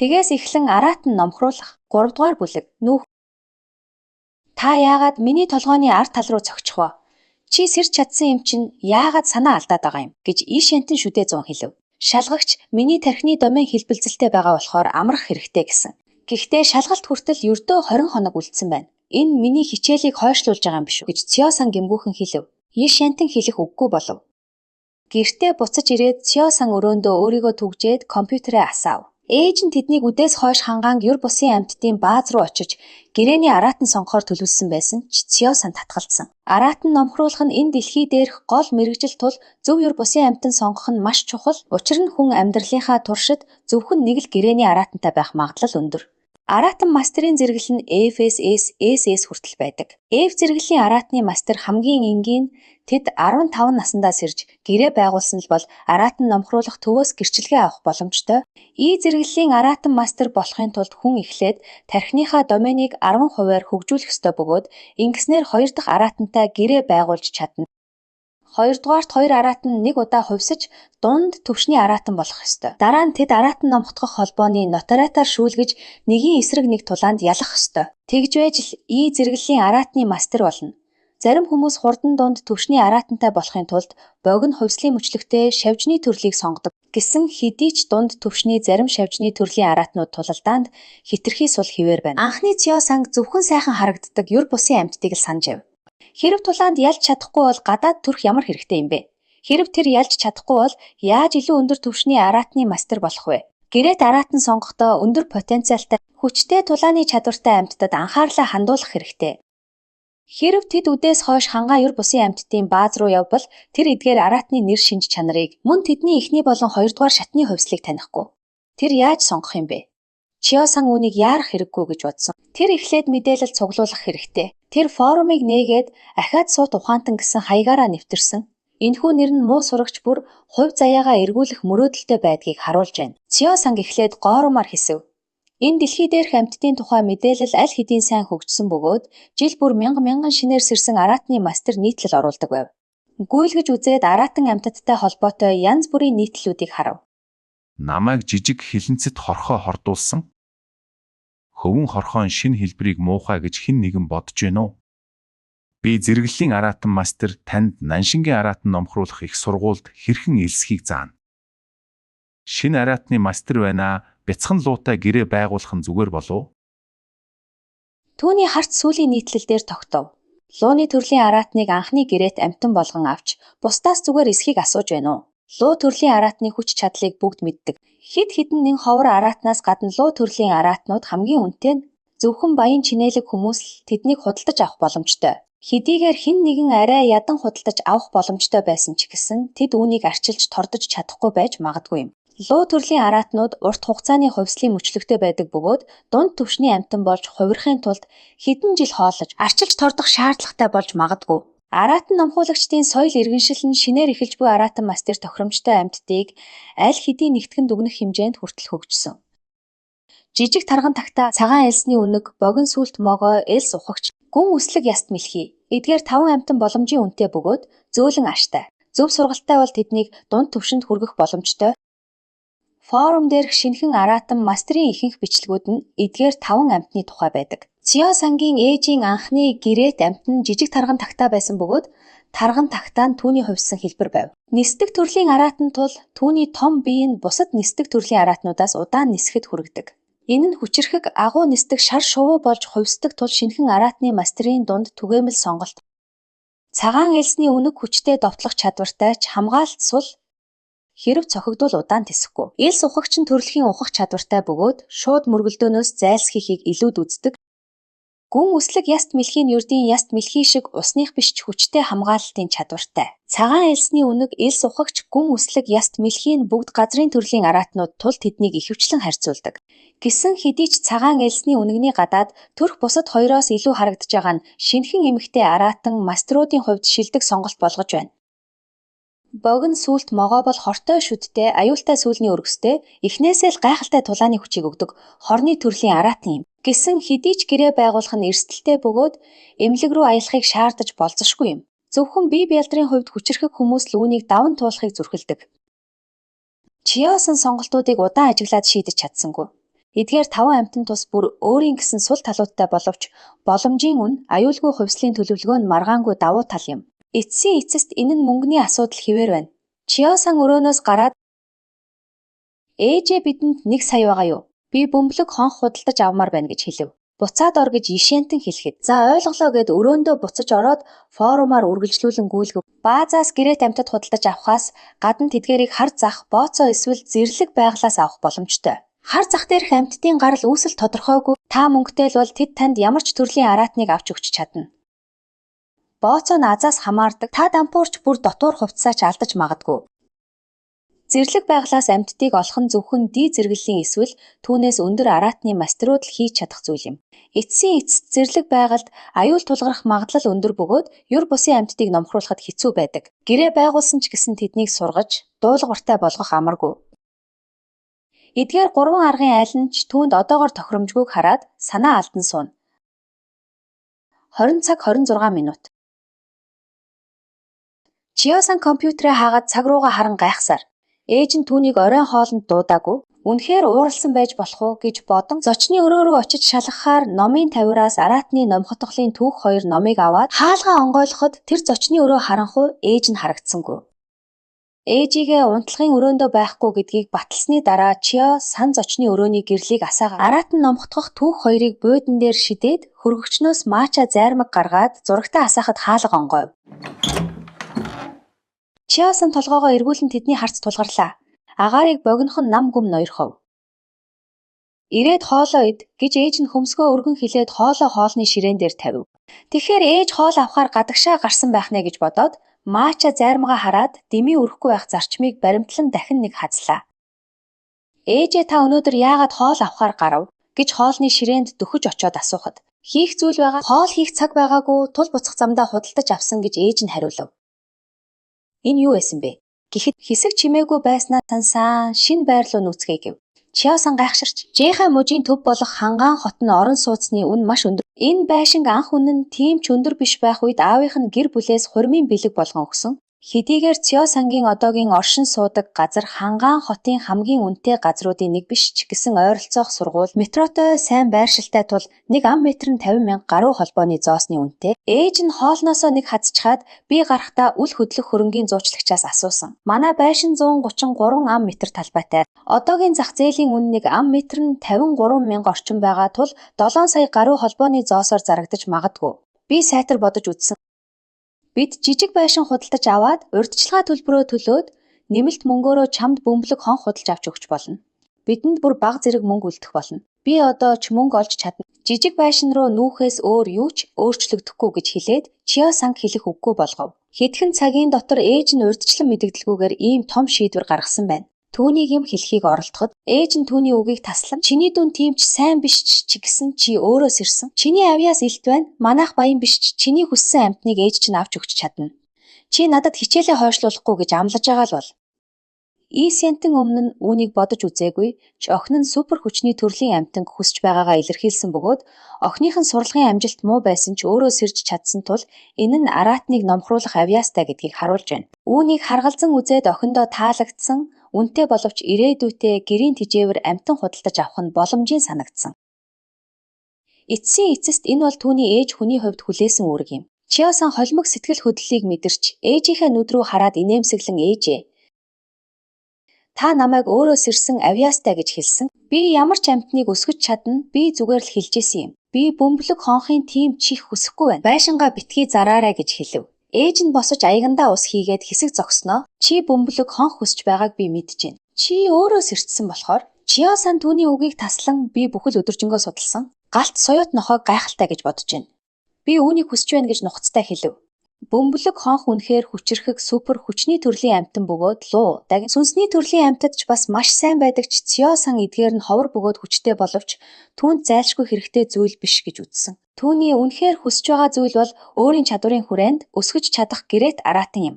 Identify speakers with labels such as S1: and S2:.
S1: Тэгээс эхлэн араатан номхруулах 3 дугаар бүлэг нүүх. Та яагаад миний толгойн ард тал руу цогчих вэ? Чи сэрч чадсан юм чинь яагаад санаа алдаад байгаа юм гэж иш янтан шүдэ 100 хэлв. Шалгагч миний тархины домен хэлбэлцэлтэй байгаа болохоор амрах хэрэгтэй гэсэн. Гэхдээ шалгалт хүртэл ердөө 20 хоног үлдсэн байна. Энэ миний хичээлийг хойшлуулж байгаа юм биш үү гэж Цёсан гэмгүүхэн хэлв. Иш янтан хэлэх үггүй болов. Гэртээ буцаж ирээд Цёсан өрөөндөө өөрийгөө түгжээд компьютерээ асаав. Ээж нь тэднийг үдээс хойш хангаанг юр бусын амьтдын бааз руу очиж гэрээний араатан сонгохоор төлөвлөсөн байсан ч Цёсан татгалцсан. Араатан номхруулах нь энэ дэлхий дээрх гол мэргэжил тул зөв юр бусын амьтан сонгох нь маш чухал. Учир нь хүн амьдралынхаа туршид зөвхөн нэг л гэрээний араатантай байх магадлал өндөр. Араатан мастерын зэрэглэл нь FSS, SS хүртэл байдаг. F зэрэглэлийн араатны мастер хамгийн энгийн тэд 15 наснда сэрж гэрээ байгуулсан л бол араатан номхруулах төвөөс гэрчилгээ авах боломжтой. E зэрэглэлийн араатан мастер болохын тулд хүн эхлээд тархиныхаа доменийг 10%-аар хөгжүүлэх ёстой бөгөөд ингэснээр 2 дахь араатантай гэрээ байгуулж чадна. 2 дугаарт 2 араатан нэг удаа хувьсаж дунд төвшний араатан болох ёстой. Дараа нь тэд араатан номхотгох холбооны нотариатаар шүүлгэж нэгийн эсрэг нэг тулаанд ялах ёстой. Тэгж байж л E зэрэглэлийн араатны мастер болно. Зарим хүмүүс хурдан дунд төвшний араатантай болохын тулд богино хувьслын мөчлөгтэй шавжны төрлийг сонгодог. Гэсэн хэдий ч дунд төвшний зарим шавжны төрлийн араатнууд тулалдаанд хитрхи сул хിവэр байна. Анхны Цёсанг зөвхөн сайхан харагддаг юр бусын амьтдыг л санаж байв. Хэрэв тулаанд ялж чадахгүй бол гадаад төрх ямар хэрэгтэй юм бэ? Хэрэв тэр ялж чадахгүй бол яаж илүү өндөр түвшний араатны мастер болох вэ? Гэрээт араатан сонгохдоо өндөр потенциалтай хүчтэй тулааны чадвартай амьтдад анхаарлаа хандуулах хэрэгтэй. Хэрэв тэд үдээс хойш хангаа юр бусын амьтдын бааз руу явбал тэр эдгээр араатны нэр шинж чанарыг мөн тэдний эхний болон 2 дугаар шатны хувьслыг танихгүй. Тэр яаж сонгох юм бэ? Цёсан үүнийг яарах хэрэггүй гэж бодсон. Тэр эхлээд мэдээлэл цуглуулах хэрэгтэй. Тэр форумыг нээгээд ахаад суут ухаантан гэсэн хаягаараа нэвтэрсэн. Энэхүү нэр нь муу сурагч бүр хувь заяагаа эргүүлэх мөрөөдөлтэй байдгийг харуулж байна. Цёсан эхлээд гоорумаар хэсв. Энэ дэлхий дээрх амьтдын тухай мэдээлэл аль хэдийн сайн хөгжсөн бөгөөд жил бүр мянган шинээр сэрсэн араатны мастер нийтлэл оруулдаг байв. Гүйлгэж үзээд араатан амьтадтай холбоотой янз бүрийн нийтлэлүүдийг харав.
S2: Намайг жижиг хилэнцэд хорхоо хордуулсан. Хөвөн хорхоон шинэ хэлбэрийг муухай гэж хэн нэгэн бодож байна уу? Би зэрэглэлийн араатан мастер танд наншингийн араатан номхруулах их сургуульд хэрхэн элсхийг заана. Шинэ араатны мастер байна. Бяцхан луутай гэрээ байгуулах нь зүгээр болов?
S1: Түүний харц сүүлийн нийтлэл дээр тогтов. Лууны төрлийн араатныг анхны гэрээт амтан болгон авч бусдаас зүгээр эсхийг асууж байна уу? Луу төрлийн араатны хүч чадлыг бүгд мэддэг. Хэд хэдэн нэн ховор араатнаас гадна луу төрлийн араатнууд хамгийн үнэтэй нь зөвхөн баян чинээлэг хүмүүс л тэднийг худалдаж авах боломжтой. Хэдийгээр хэн нэгэн арай ядан худалдаж авах боломжтой байсан ч гэсэн тэд үүнийг арчилж тордож чадахгүй байж магадгүй юм. Луу төрлийн араатнууд урт хугацааны хувьслын мөчлөгтэй байдаг бөгөөд дунд түвшний амьтан болж хувирахын тулд хэдэн жил хооллож арчилж тордох шаардлагатай болж магадгүй. Араатан номхуулагчдын соёл иргэншил нь шинээр эхэлж буй араатан мастер тохиромжтой амьтдыг аль хэдийн нэгтгэн дүгнэх хэмжээнд хүртэл хөгжсөн. Жижиг тарган тагтаа цагаан элсний үнэг, богино сүлт могой, элс ухагч, гүн үслэг яст мэлхий. Эдгээр 5 амьтан боломжийн үнэтэй бөгөөд зөөлөн аштай. Зөв сургалттай бол тэднийг дунд түвшинд хүргэх боломжтой. Форум дээрх шинэхэн араатан мастерын ихэнх бичлэгүүд нь эдгээр 5 амьтны тухай байдаг. Цёсангийн ээжийн анхны гэрээт амьтан жижиг тарган тагтаа байсан бөгөөд тарган тагтаа нь түүний хувьсан хэлбэр байв. Нисдэг төрлийн араатан тул түүний том бие нь бусад нисдэг төрлийн араатнуудаас удаан нисэхэд хүргэдэг. Энэ нь хүчирхэг агуу нисдэг шар шувуу болж хувьсдаг тул шинэхэн араатны мастерын дунд түгээмэл сонголт. Цагаан элсний үнэг хүчтэй довтлох чадвартай ч хамгаалт сул хэрэв цохигдвол удаан тисэхгүй. Элс ухагч нь төрөлхийн ухах чадвартай бөгөөд шууд мөргөлдөөнөөс зайлсхийхийг илүүд үздэг. Гүн үслэг яст мэлхийн ердийн яст мэлхий шиг усных биш ч хүчтэй хамгаалалтын чадвартай. Цагаан элсний үнэг элс ухагч гүн үслэг яст мэлхийн бүгд газрын төрлийн араатнууд тул тэднийг ихэвчлэн харьцуулдаг. Гэсэн хэдий ч цагаан элсний үнэгний гадаад төрх бусад хоёроос илүү харагдаж байгаа нь шинэхэн эмэгтэй араатан мастеруудын хувьд шилдэг сонголт болгож байна. Богино сүлт могоо бол хортой шүдтэй, аюултай сүүлний өргөстэй, эхнээсээ л гайхалтай тулааны хүчийг өгдөг хорны төрлийн араатан юм. Гэсэн хэдий ч гэрээ байгуулах нь эрсдэлтэй бөгөөд эмнэлэг рүү аялахыг шаардаж болзошгүй юм. Зөвхөн бие бялдрын хувьд хүчирхэг хүмүүс л үүнийг даван туулахыг зүрхэлдэг. Цёсан сонголтуудыг удаан ажиглаад шийдэж чадсангүй. Эдгээр 5 амьтан тус бүр өөрийн гэсэн сул талуудтай боловч боломжийн үн, аюулгүй хувьслын төлөвлөгөө нь маргаангүй давуу тал юм. Эцсийн эцэст энэ нь мөнгөний асуудал хэвээр байна. Чио-сан өрөөнөөс гараад ээжээ бидэнд 1 сая байгаа юу? Би бөмбөлөг хонх худалдаж авмаар байна гэж хэлв. Буцаад ор гэж ишээнтэн хэлэхэд за ойлголоо гэд өрөөндөө буцаж ороод форумаар үргэлжлүүлэн гүйлгэв. Баазаас гэрээт амьтад худалдаж авахаас гадна тэдгээрийг хар зах, бооцоо эсвэл зэрлэг байглаас авах боломжтой. Хар зах дээрх амьтдын гарал үүсэл тодорхойгүй. Та мөнгөтэй л бол тэд танд ямар ч төрлийн араатныг авч өгч чадна. Бооцоо нь азаас хамаардаг. Та дампуурч бүр дотуур хувцсаач алдаж магадгүй. Зэрлэг байглаас амьтдыг олох нь зөвхөн ди зэрэглэлийн эсвэл түүнээс өндөр араатны мастерууд л хийж чадах зүйл юм. Эцсийн эцэст зэрлэг байгальд аюул тулгарх магадлал өндөр бөгөөд юр бусын амьтдыг номхруулахад хэцүү байдаг. Гэрээ байгуулсан ч гэсэн тэднийг сургаж, дуулууртай болгох амаргүй. Эдгээр 3 аргын аль нь ч түүнд одоогоор тохиромжгүйг хараад санаа алдан сууна. 20 цаг 26 минут. Чио-сан компьютерээ хаагаад цаг руугаа харан гайхсаар ээж нь түүнийг оройн хоолнд дуудаагүй. Үнэхээр ууралсан байж болох уу гэж бодон зочны өрөө рүү очиж шалгахаар номын тавираас араатны номхотголын түүх 2 номыг аваад хаалгаа онгойлоход тэр зочны өрөө харанхуй ээж нь харагдсангүй. Ээжигээ унтлагын өрөөндөө байхгүй гэдгийг баталсны дараа Чио сан зочны өрөөний гэрлийг асаагаад араатан номхотгох түүх 2-ыг буудан дээр шидээд хөргөгчнөөс маача зайрмаг гаргаад зурагтаа асаахад хаалга онгойв. Чио-сан толгоогоо эргүүлэн тэдний харц тулгарлаа. Агаарыг богинох нь нам гүм ноёрхов. Ирээд хоолоо ид гэж ээж нь хөмсгөө өргөн хилээд хоолоо хоолны ширээн дээр тавив. Тэгэхээр ээж хоол авахаар гадагшаа гарсан байх нэ гэж бодоод маача зайрмага хараад дэмий өрөхгүй байх зарчмыг баримтлан дахин нэг хазлаа. Ээжээ та өнөөдөр яагаад хоол авахаар гарав гэж хоолны ширээнд дөхөж очоод асуухад хийх зүйл байгаа хоол хийх цаг байгаагүй тул буцах замдаа худалдаж авсан гэж ээж нь хариулав. Энэ юу байсан бэ? Гэхэд хэсэг чимээгүй байснаа сансаан шинэ байр руу нүүцгээе гэв. Чио-сан гайхширч Жэхэн мужийн төв болох Хангаан хот нь орон сууцны үн маш өндөр. Энэ байшинг анх үнэн нь тийм ч өндөр биш байх үед аавынх нь гэр бүлээс хурмын бэлэг болгон өгсөн. Хэдийгээр Чио-сангийн одоогийн оршин суудаг газар Хангаан хотын хамгийн үнэтэй газруудын нэг биш ч гэсэн ойролцоох сургууль, метротой сайн байршилтай тул 1 ам метр нь 50,000 гаруй холбооны зоосны үнэтэй. Ээж нь хоолноосоо нэг хазчхаад би гарахдаа үл хөдлөх хөрөнгийн зуучлагчаас асуусан. Манай байшин 133 ам метр талбайтай. Одоогийн зах зээлийн үн 1 ам метр нь 53,000 орчим байгаа тул 7 сая гаруй холбооны зоосоор зарагдаж магадгүй. Би сайтар бодож үзсэн. Бид жижиг байшин худалдаж аваад урьдчилгаа төлбөрөө төлөөд нэмэлт мөнгөөрөө чамд бөмбөлөг хон худалж авч өгч болно. Бидэнд бүр бага зэрэг мөнгө үлдэх болно. Би одоо ч мөнгө олж чадна. Жижиг байшин руу нүүхээс өөр юу ч өөрчлөгдөхгүй гэж хэлээд Чио-санг хэлэх үггүй болгов. Хэдхэн цагийн дотор ээж нь урьдчилан мэдэгдэлгүйгээр ийм том шийдвэр гаргасан байна. Түүнийг юм хэлхийг оролдоход ээж нь түүний үгийг таслан чиний дүн тийм ч сайн биш ч гэсэн чи өөрөөс ирсэн. Чиний авьяас илт байна. Манайх баян биш ч чиний хүссэн амьтныг ээж чинь авч өгч чадна. Чи надад хичээлээ хойшлуулахгүй гэж амлаж байгаа л бол. Исентэн өмнө нь үүнийг бодож үзээгүй ч охин нь супер хүчний төрлийн амьтанг хүсэж байгаагаа илэрхийлсэн бөгөөд охиныхын сурлагын амжилт муу байсан ч өөрөө сэрж чадсан тул энэ нь араатныг номхруулах авьяастай гэдгийг харуулж байна. Үүнийг харгалзан үзээд охиндоо таалагдсан, үнэтэй боловч ирээдүйдээ гэрийн тижээвэр амьтан худалдаж авах нь боломжийн санагдсан. Эцсийн эцэст энэ бол түүний ээж хүний хувьд хүлээсэн үүрэг юм. Чио-сан холимог сэтгэл хөдлөлийг мэдэрч ээжийнхээ нүд рүү хараад инээмсэглэн ээжээ. Та намайг өөрөө сэрсэн авьяастай гэж хэлсэн. Би ямар ч амьтныг өсгөж чадна. Би зүгээр л хэлжсэн юм. Би бөмбөлөг хонхын тийм чих хүсэхгүй байна. Байшингаа битгий зараарай гэж хэлв. Ээж нь босож аягандаа ус хийгээд хэсэг зогсноо. Чи бөмбөлөг хонх хүсэж байгааг би мэдэж байна. Чи өөрөө сэрчсэн болохоор Чио-сан түүний үгийг таслан би бүхэл өдөржингөө судалсан. Галт соёот нохойг гайхалтай гэж бодож байна. Би үүнийг хүсэж байна гэж нухацтай хэлв. Бөмбөлөг хонх үнэхээр хүчрэхэг супер хүчний төрлийн амьтан бөгөөд луу даг сүнсний төрлийн амьтад ч бас маш сайн байдаг ч Чио-сан эдгээр нь ховор бөгөөд хүчтэй боловч түүнд зайлшгүй хэрэгтэй зүйл биш гэж үзсэн. Түүний үнэхээр хүсэж байгаа зүйл бол өөрийн чадварын хүрээнд өсгөж чадах гэрээт араатан юм.